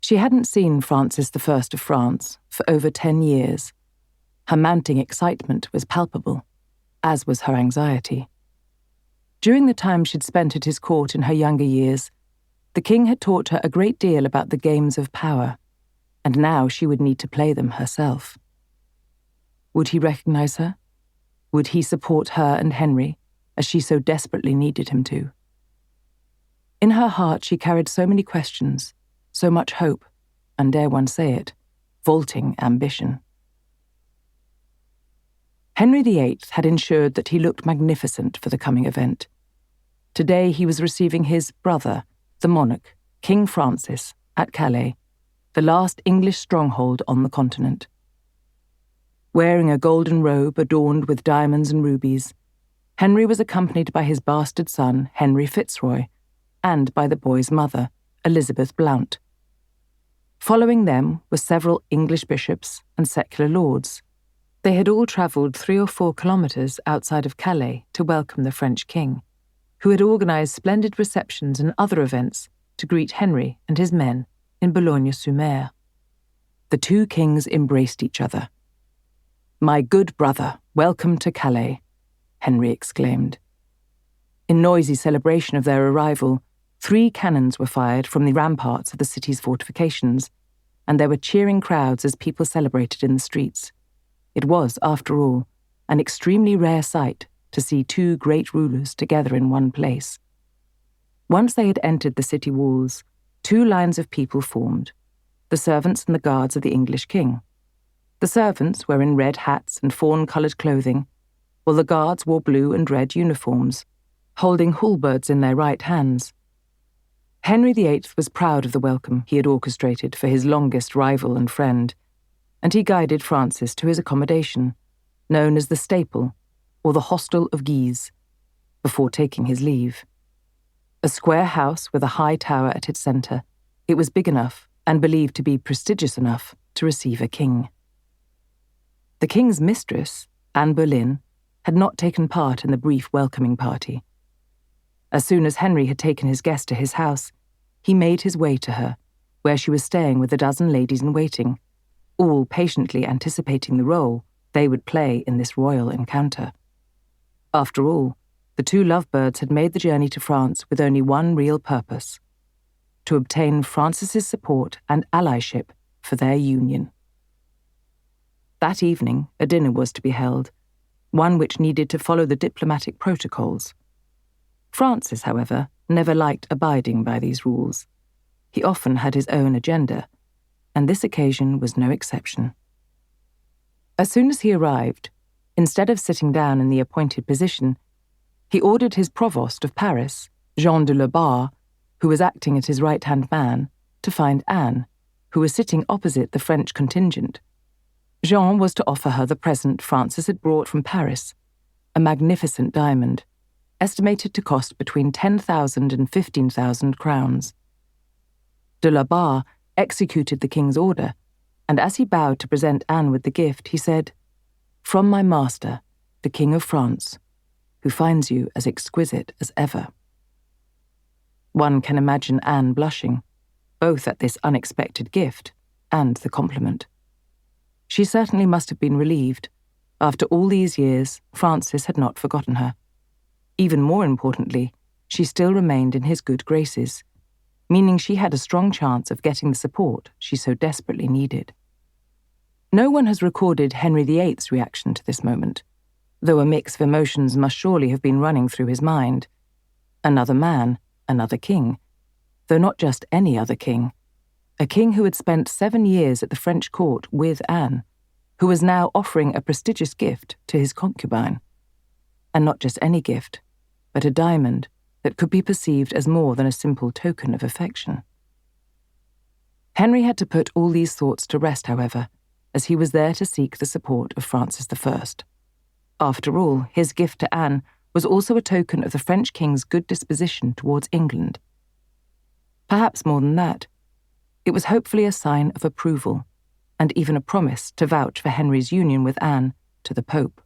She hadn't seen Francis I of France for over 10 years. Her mounting excitement was palpable, as was her anxiety. During the time she'd spent at his court in her younger years, the king had taught her a great deal about the games of power, and now she would need to play them herself. Would he recognize her? Would he support her and Henry, as she so desperately needed him to? In her heart she carried so many questions, so much hope, and dare one say it, vaulting ambition. Henry VIII had ensured that he looked magnificent for the coming event. Today he was receiving his brother, the monarch, King Francis, at Calais, the last English stronghold on the continent. Wearing a golden robe adorned with diamonds and rubies, Henry was accompanied by his bastard son, Henry Fitzroy, and by the boy's mother, Elizabeth Blount. Following them were several English bishops and secular lords. They had all travelled 3 or 4 kilometres outside of Calais to welcome the French king, who had organised splendid receptions and other events to greet Henry and his men in Boulogne-sur-Mer. The two kings embraced each other. "My good brother, welcome to Calais," Henry exclaimed. In noisy celebration of their arrival, 3 cannons were fired from the ramparts of the city's fortifications, and there were cheering crowds as people celebrated in the streets. It was, after all, an extremely rare sight to see 2 great rulers together in one place. Once they had entered the city walls, 2 lines of people formed, the servants and the guards of the English king. The servants were in red hats and fawn-coloured clothing, while the guards wore blue and red uniforms, holding halberds in their right hands. Henry VIII was proud of the welcome he had orchestrated for his longest rival and friend, and he guided Francis to his accommodation, known as the Staple, or the Hostel of Guise, before taking his leave. A square house with a high tower at its centre, it was big enough and believed to be prestigious enough to receive a king. The king's mistress, Anne Boleyn, had not taken part in the brief welcoming party. As soon as Henry had taken his guest to his house, he made his way to her, where she was staying with a dozen ladies in waiting, all patiently anticipating the role they would play in this royal encounter. After all, the 2 lovebirds had made the journey to France with only one real purpose: to obtain Francis's support and allyship for their union. That evening, a dinner was to be held, one which needed to follow the diplomatic protocols. Francis, however, never liked abiding by these rules. He often had his own agenda, and this occasion was no exception. As soon as he arrived, instead of sitting down in the appointed position, he ordered his provost of Paris, Jean de Labarre, who was acting as his right-hand man, to find Anne, who was sitting opposite the French contingent. Jean was to offer her the present Francis had brought from Paris, a magnificent diamond, estimated to cost between 10,000 and 15,000 crowns. De la Barre executed the king's order, and as he bowed to present Anne with the gift, he said, "From my master, the King of France, who finds you as exquisite as ever." One can imagine Anne blushing, both at this unexpected gift and the compliment. She certainly must have been relieved. After all these years, Francis had not forgotten her. Even more importantly, she still remained in his good graces, meaning she had a strong chance of getting the support she so desperately needed. No one has recorded Henry VIII's reaction to this moment, though a mix of emotions must surely have been running through his mind. Another man, another king, though not just any other king, a king who had spent 7 years at the French court with Anne, who was now offering a prestigious gift to his concubine. And not just any gift, but a diamond that could be perceived as more than a simple token of affection. Henry had to put all these thoughts to rest, however, as he was there to seek the support of Francis I. After all, his gift to Anne was also a token of the French king's good disposition towards England. Perhaps more than that, it was hopefully a sign of approval, and even a promise to vouch for Henry's union with Anne to the Pope.